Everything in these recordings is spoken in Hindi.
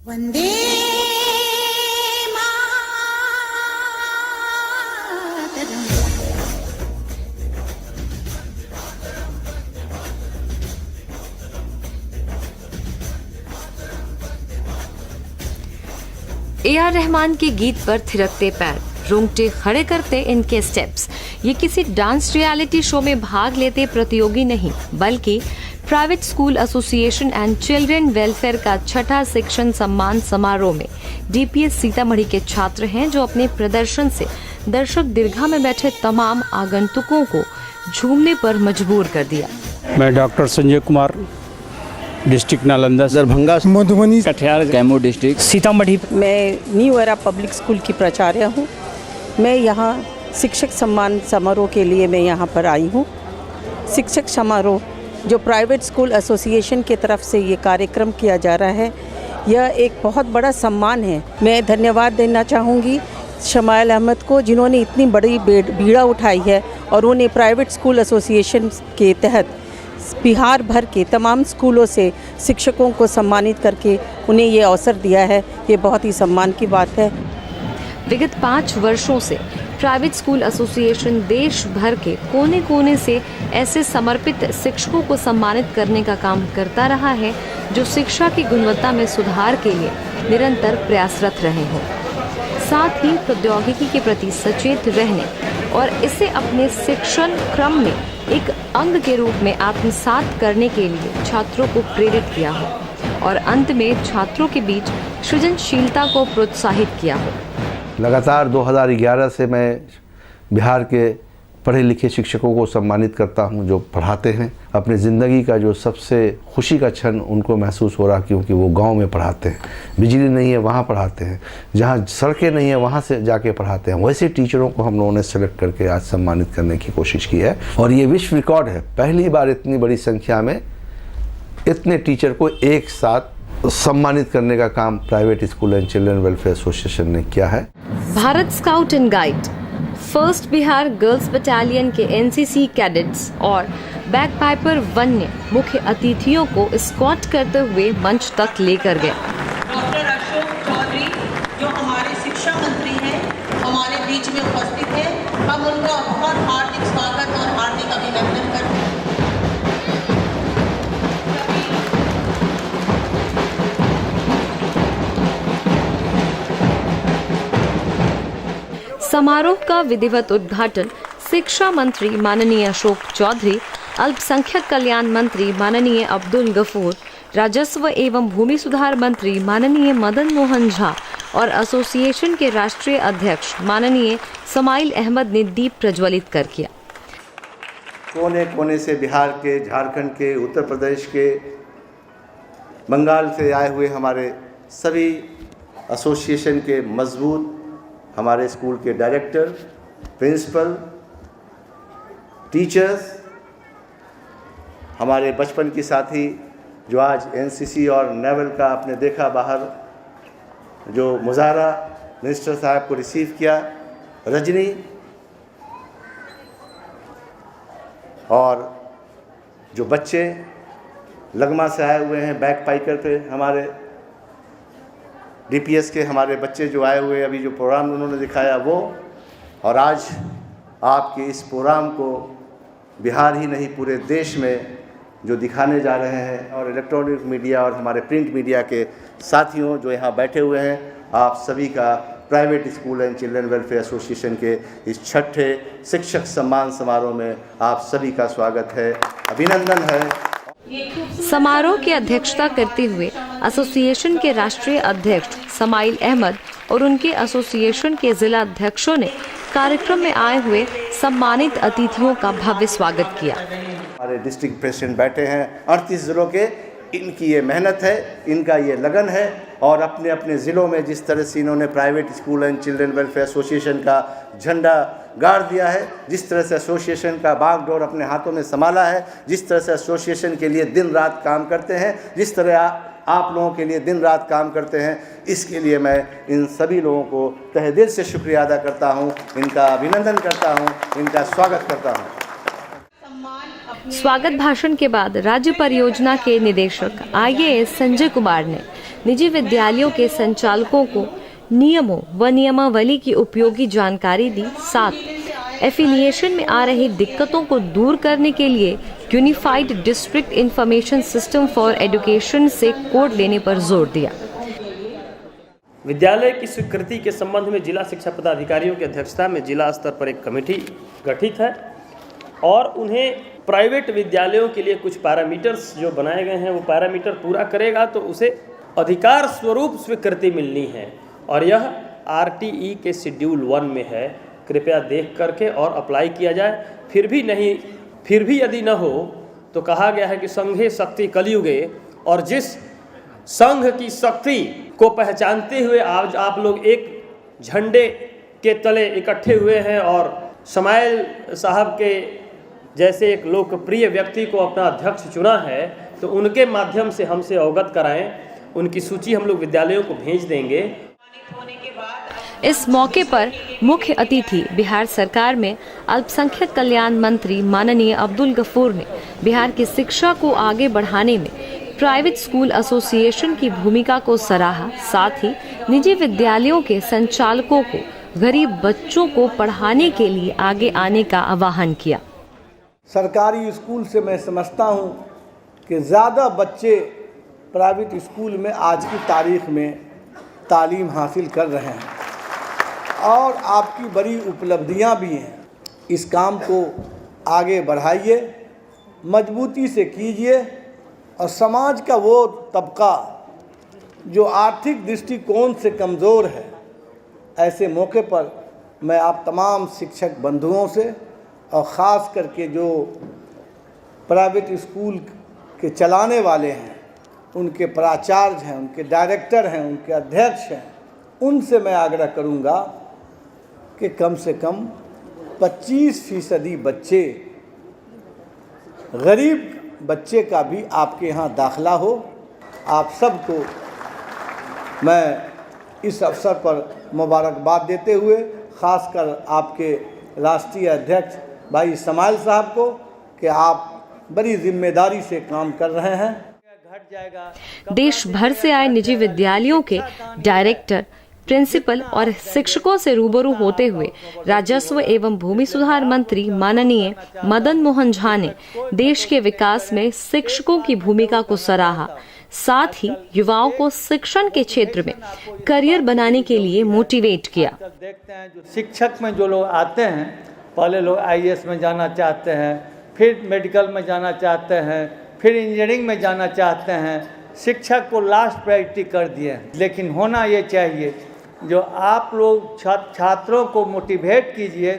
वंदे A.R. रहमान के गीत पर थिरकते पैर, रोंगटे खड़े करते इनके स्टेप्स। ये किसी डांस रियलिटी शो में भाग लेते प्रतियोगी नहीं, बल्कि private school association and children welfare का छठा शिक्षण सम्मान समारोह में DPS सीतामढ़ी के छात्र हैं, जो अपने प्रदर्शन से दर्शक दीर्घा में बैठे तमाम आगंतुकों को झूमने पर मजबूर कर दिया। मैं doctor Sanjay Kumar, district Nalanda, Darbhanga, Madhubani, Katihar, Kaimur district, Sitamarhi. मैं न्यू एरा पब्लिक स्कूल की प्राचार्य हूँ। मैं यहाँ शिक्षक सम्मान समारोह के लिए मैं यहाँ पर आई हूँ। शिक्षक समारोह जो प्राइवेट स्कूल एसोसिएशन की तरफ से ये कार्यक्रम किया जा रहा है, यह एक बहुत बड़ा सम्मान है। मैं धन्यवाद देना चाहूँगी शमाइल अहमद को, जिन्होंने इतनी बड़ी बीड़ा उठाई है और उन्हें प्राइवेट स्कूल एसोसिएशन के तहत बिहार भर के तमाम स्कूलों से शिक्षकों को सम्मानित करके उन्हें ये अवसर दिया है। ये बहुत ही सम्मान की बात है। विगत 5 वर्षों से प्राइवेट स्कूल एसोसिएशन देश भर के कोने कोने से ऐसे समर्पित शिक्षकों को सम्मानित करने का काम करता रहा है, जो शिक्षा की गुणवत्ता में सुधार के लिए निरंतर प्रयासरत रहे हों। साथ ही प्रौद्योगिकी के प्रति सचेत रहने और इसे अपने शिक्षण क्रम में एक अंग के रूप में आत्मसात करने के लिए छात्रों को प्रेरित किया हो और अंत में छात्रों के बीच सृजनशीलता को प्रोत्साहित किया हो। लगातार 2011 से मैं बिहार के पढ़े लिखे शिक्षकों को सम्मानित करता हूं, जो पढ़ाते हैं। अपनी ज़िंदगी का जो सबसे खुशी का क्षण उनको महसूस हो रहा, क्योंकि वो गांव में पढ़ाते हैं। बिजली नहीं है वहाँ पढ़ाते हैं, जहाँ सड़कें नहीं है वहाँ से जाके पढ़ाते हैं। वैसे टीचरों को हम लोगों ने सेलेक्ट करके आज सम्मानित करने की कोशिश की है और ये विश्व रिकॉर्ड है। पहली बार इतनी बड़ी संख्या में इतने टीचर को एक साथ सम्मानित करने का काम private school and children welfare association ने किया है। Bharat scout and guide, first Bihar girls battalion के NCC कैडेट्स और बैकपाइपर 1 ने मुख्य अतिथियों को एस्कॉर्ट करते हुए मंच तक लेकर गए। डॉक्टर अशोक चौधरी, जो हमारे शिक्षा मंत्री हैं, हमारे बीच में उपस्थित हैं। हम उनका बहुत हार्दिक स्वागत और हार्दिक अभिनंदन करते हैं। समारोह का विधिवत उद्घाटन शिक्षा मंत्री माननीय अशोक चौधरी, अल्पसंख्यक कल्याण मंत्री माननीय अब्दुल गफूर, राजस्व एवं भूमि सुधार मंत्री माननीय मदन मोहन झा और एसोसिएशन के राष्ट्रीय अध्यक्ष माननीय शमाइल अहमद ने दीप प्रज्वलित कर किया। कोने कोने से बिहार के, झारखंड के, उत्तर प्रदेश के, बंगाल से आए हुए हमारे सभी एसोसिएशन के मजबूत हमारे स्कूल के डायरेक्टर, प्रिंसिपल, टीचर्स, हमारे बचपन की साथी जो आज NCC और नेवल का आपने देखा बाहर जो मुजाहरा मिनिस्टर साहब को रिसीव किया, रजनी, और जो बच्चे लगमा से आए हुए हैं बैक पाइकर पे, हमारे DPS के हमारे बच्चे जो आए हुए, अभी जो प्रोग्राम उन्होंने दिखाया वो, और आज आपके इस प्रोग्राम को बिहार ही नहीं पूरे देश में जो दिखाने जा रहे हैं, और इलेक्ट्रॉनिक मीडिया और हमारे प्रिंट मीडिया के साथियों जो यहाँ बैठे हुए हैं, आप सभी का private school and children welfare association के इस छठे शिक्षक सम्मान समारोह में आप सभी का स्वागत है, अभिनंदन है। समारोह की अध्यक्षता करते हुए एसोसिएशन के राष्ट्रीय अध्यक्ष शमाइल अहमद और उनके एसोसिएशन के जिला अध्यक्षों ने कार्यक्रम में आए हुए सम्मानित अतिथियों का भव्य स्वागत किया। हमारे डिस्ट्रिक्ट प्रेसिडेंट बैठे हैं 38 जिलों के, इनकी ये मेहनत है, इनका ये लगन है, और अपने अपने ज़िलों में जिस तरह से इन्होंने private school and children welfare association का झंडा गाड़ दिया है, जिस तरह से एसोसिएशन का बागडोर अपने हाथों में संभाला है, जिस तरह से एसोसिएशन के लिए दिन रात काम करते हैं, जिस तरह आप लोगों के लिए दिन रात काम करते हैं, इसके लिए मैं इन सभी लोगों को तहे दिल से शुक्रिया अदा करता हूं, इनका अभिनंदन करता हूं, इनका स्वागत करता हूं। स्वागत भाषण के बाद राज्य परियोजना के निदेशक IAS संजय कुमार ने निजी विद्यालयों के संचालकों को नियमों व नियमावली की उपयोगी जानकारी दी। साथ एफिलिएशन में आ रही दिक्कतों को दूर करने के लिए unified district information system for education से कोड लेने पर जोर दिया। विद्यालय की स्वीकृति के संबंध में जिला शिक्षा पदाधिकारियों की अध्यक्षता में जिला स्तर पर एक कमेटी गठित है और उन्हें प्राइवेट विद्यालयों के लिए कुछ पैरामीटर्स जो बनाए गए हैं वो पैरामीटर पूरा करेगा तो उसे अधिकार स्वरूप स्वीकृति मिलनी है और यह आरटीई के शेड्यूल 1 में है। कृपया देख करके और अप्लाई किया जाए। फिर भी यदि न हो तो कहा गया है कि संघे शक्ति कलयुगे, और जिस संघ की शक्ति को पहचानते हुए आज आप लोग एक झंडे के तले इकट्ठे हुए हैं और समाइल साहब के जैसे एक लोकप्रिय व्यक्ति को अपना अध्यक्ष चुना है, तो उनके माध्यम से हमसे अवगत कराएं। उनकी सूची हम लोग विद्यालयों को भेज देंगे। इस मौके पर मुख्य अतिथि बिहार सरकार में अल्पसंख्यक कल्याण मंत्री माननीय अब्दुल गफूर ने बिहार की शिक्षा को आगे बढ़ाने में प्राइवेट स्कूल एसोसिएशन की भूमिका को सराहा। साथ ही निजी विद्यालयों के संचालकों को गरीब बच्चों को पढ़ाने के लिए आगे आने का आह्वान किया। सरकारी स्कूल से मैं समझता हूँ कि ज़्यादा बच्चे प्राइवेट स्कूल में आज की तारीख में तालीम हासिल कर रहे हैं और आपकी बड़ी उपलब्धियां भी हैं। इस काम को आगे बढ़ाइए, मजबूती से कीजिए और समाज का वो तबका जो आर्थिक दृष्टिकोण से कमज़ोर है, ऐसे मौके पर मैं आप तमाम शिक्षक बंधुओं से और ख़ास करके जो प्राइवेट स्कूल के चलाने वाले हैं, उनके प्राचार्य हैं, उनके डायरेक्टर हैं, उनके अध्यक्ष हैं, उनसे मैं आग्रह करूंगा कि कम से कम 25% बच्चे, गरीब बच्चे का भी आपके यहाँ दाखिला हो। आप सबको मैं इस अवसर पर मुबारकबाद देते हुए, ख़ासकर आपके राष्ट्रीय अध्यक्ष भाई समाइल साहब को, कि आप बड़ी जिम्मेदारी से काम कर रहे हैं। देश भर से आए निजी विद्यालयों के डायरेक्टर, प्रिंसिपल और शिक्षकों से रूबरू होते हुए राजस्व एवं भूमि सुधार मंत्री माननीय मदन मोहन झा ने देश के विकास में शिक्षकों की भूमिका को सराहा। साथ ही युवाओं को शिक्षण के क्षेत्र में करियर बनाने के लिए मोटिवेट किया। देखते हैं जो शिक्षक में जो लोग आते हैं, पहले लोग आईएएस में जाना चाहते हैं, फिर मेडिकल में जाना चाहते हैं, फिर इंजीनियरिंग में जाना चाहते हैं। शिक्षक को लास्ट प्रायोरिटी कर दिए हैं। लेकिन होना ये चाहिए जो आप लोग छात्रों को मोटिवेट कीजिए,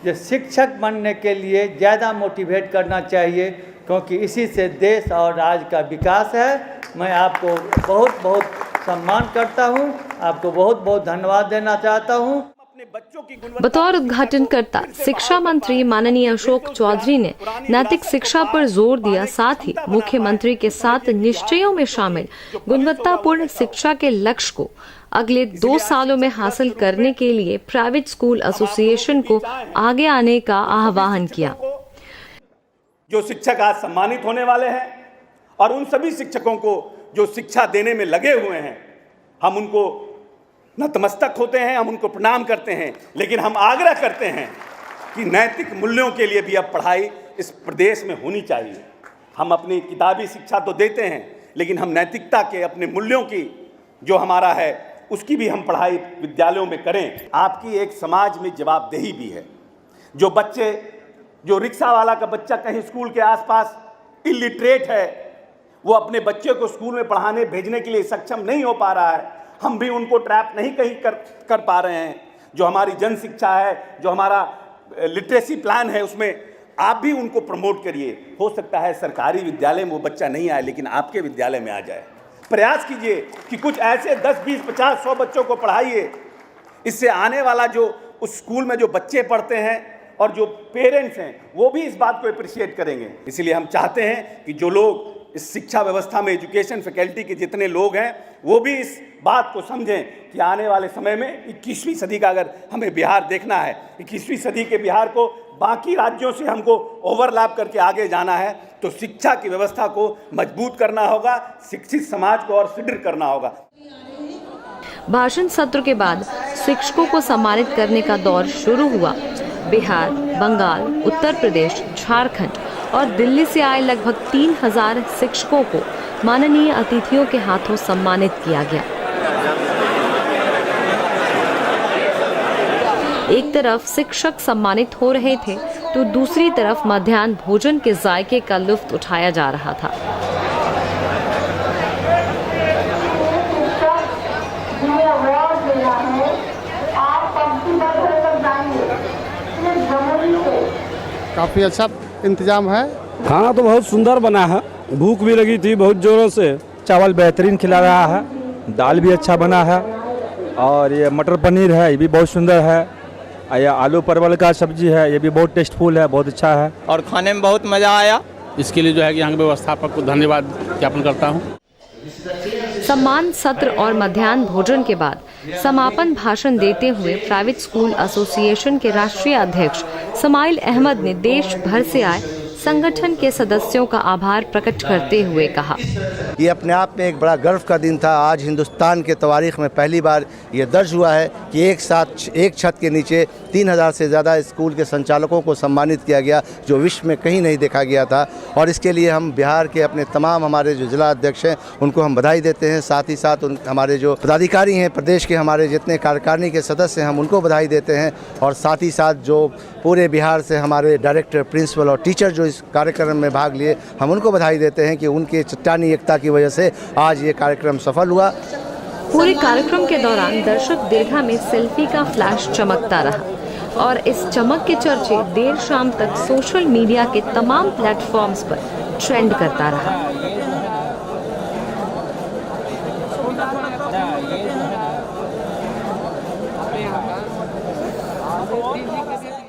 जो शिक्षक बनने के लिए ज़्यादा मोटिवेट करना चाहिए, क्योंकि इसी से देश और राज्य का विकास है। मैं आपको बहुत बहुत सम्मान करता हूँ, आपको बहुत बहुत धन्यवाद देना चाहता हूँ। बतौर उद्घाटनकर्ता शिक्षा मंत्री माननीय अशोक चौधरी ने नैतिक शिक्षा पर जोर दिया। साथ ही मुख्यमंत्री के 7 निश्चयों में शामिल गुणवत्तापूर्ण शिक्षा के लक्ष्य को अगले 2 सालों में हासिल करने के लिए प्राइवेट स्कूल एसोसिएशन को आगे आने का आह्वान किया। जो शिक्षक आज सम्मानित होने वाले हैं और उन सभी शिक्षकों को जो शिक्षा देने में लगे हुए हैं, हम उनको नतमस्तक होते हैं, हम उनको प्रणाम करते हैं। लेकिन हम आग्रह करते हैं कि नैतिक मूल्यों के लिए भी अब पढ़ाई इस प्रदेश में होनी चाहिए। हम अपनी किताबी शिक्षा तो देते हैं, लेकिन हम नैतिकता के अपने मूल्यों की जो हमारा है उसकी भी हम पढ़ाई विद्यालयों में करें। आपकी एक समाज में जवाबदेही भी है। जो बच्चे, जो रिक्शा वाला का बच्चा कहीं स्कूल के आसपास इलिटरेट है, वो अपने बच्चे को स्कूल में पढ़ाने भेजने के लिए सक्षम नहीं हो पा रहा है, हम भी उनको ट्रैप नहीं कहीं कर पा रहे हैं। जो हमारी जन शिक्षा है, जो हमारा लिटरेसी प्लान है, उसमें आप भी उनको प्रमोट करिए। हो सकता है सरकारी विद्यालय में वो बच्चा नहीं आए, लेकिन आपके विद्यालय में आ जाए। प्रयास कीजिए कि कुछ ऐसे 10, 20, 50, 100 बच्चों को पढ़ाइए। इससे आने वाला जो उस स्कूल में जो बच्चे पढ़ते हैं और जो पेरेंट्स हैं, वो भी इस बात को अप्रिशिएट करेंगे। इसलिए हम चाहते हैं कि जो लोग इस शिक्षा व्यवस्था में, एजुकेशन फैकल्टी के जितने लोग हैं, वो भी इस बात को समझें कि आने वाले समय में 21वीं सदी का अगर हमें बिहार देखना है, 21वीं सदी के बिहार को बाकी राज्यों से हमको ओवरलैप करके आगे जाना है तो शिक्षा की व्यवस्था को मजबूत करना होगा, शिक्षित समाज को और सुदृढ़ करना होगा। भाषण सत्र के बाद शिक्षकों को सम्मानित करने का दौर शुरू हुआ। बिहार, बंगाल, उत्तर प्रदेश, झारखंड और दिल्ली से आए लगभग 3000 शिक्षकों को माननीय अतिथियों के हाथों सम्मानित किया गया। एक तरफ शिक्षक सम्मानित हो रहे थे तो दूसरी तरफ मध्याह्न भोजन के जायके का लुत्फ उठाया जा रहा था। काफ़ी अच्छा इंतजाम है। खाना तो बहुत सुंदर बना है, भूख भी लगी थी बहुत जोरों से। चावल बेहतरीन खिला रहा है, दाल भी अच्छा बना है और ये मटर पनीर है, ये भी बहुत सुंदर है। ये आलू परवल का सब्जी है, ये भी बहुत टेस्टफुल है, बहुत अच्छा है और खाने में बहुत मज़ा आया। इसके लिए जो है कि यहाँ के व्यवस्थापक को धन्यवाद ज्ञापन करता हूँ। सम्मान सत्र और मध्याह्न भोजन के बाद समापन भाषण देते हुए प्राइवेट स्कूल एसोसिएशन के राष्ट्रीय अध्यक्ष समाइल अहमद ने देश भर से आए संगठन के सदस्यों का आभार प्रकट करते हुए कहा, ये अपने आप में एक बड़ा गर्व का दिन था। आज हिंदुस्तान के तारीख में पहली बार ये दर्ज हुआ है कि एक साथ एक छत के नीचे 3000 से ज़्यादा स्कूल के संचालकों को सम्मानित किया गया, जो विश्व में कहीं नहीं देखा गया था। और इसके लिए हम बिहार के अपने तमाम हमारे जो जिला अध्यक्ष हैं उनको हम बधाई देते हैं। साथ ही साथ हमारे जो पदाधिकारी हैं, प्रदेश के हमारे जितने कार्यकारिणी के सदस्य हैं, हम उनको बधाई देते हैं। और साथ ही साथ जो पूरे बिहार से हमारे डायरेक्टर, प्रिंसिपल और टीचर जो इस कार्यक्रम में भाग लिए, हम उनको बधाई देते हैं कि उनके चट्टानी एकता की वजह से आज ये कार्यक्रम सफल हुआ। पूरे कार्यक्रम के दौरान दर्शक दीर्घा में सेल्फी का फ्लैश चमकता रहा और इस चमक के चर्चे देर शाम तक सोशल मीडिया के तमाम प्लेटफॉर्म्स पर ट्रेंड करता रहा।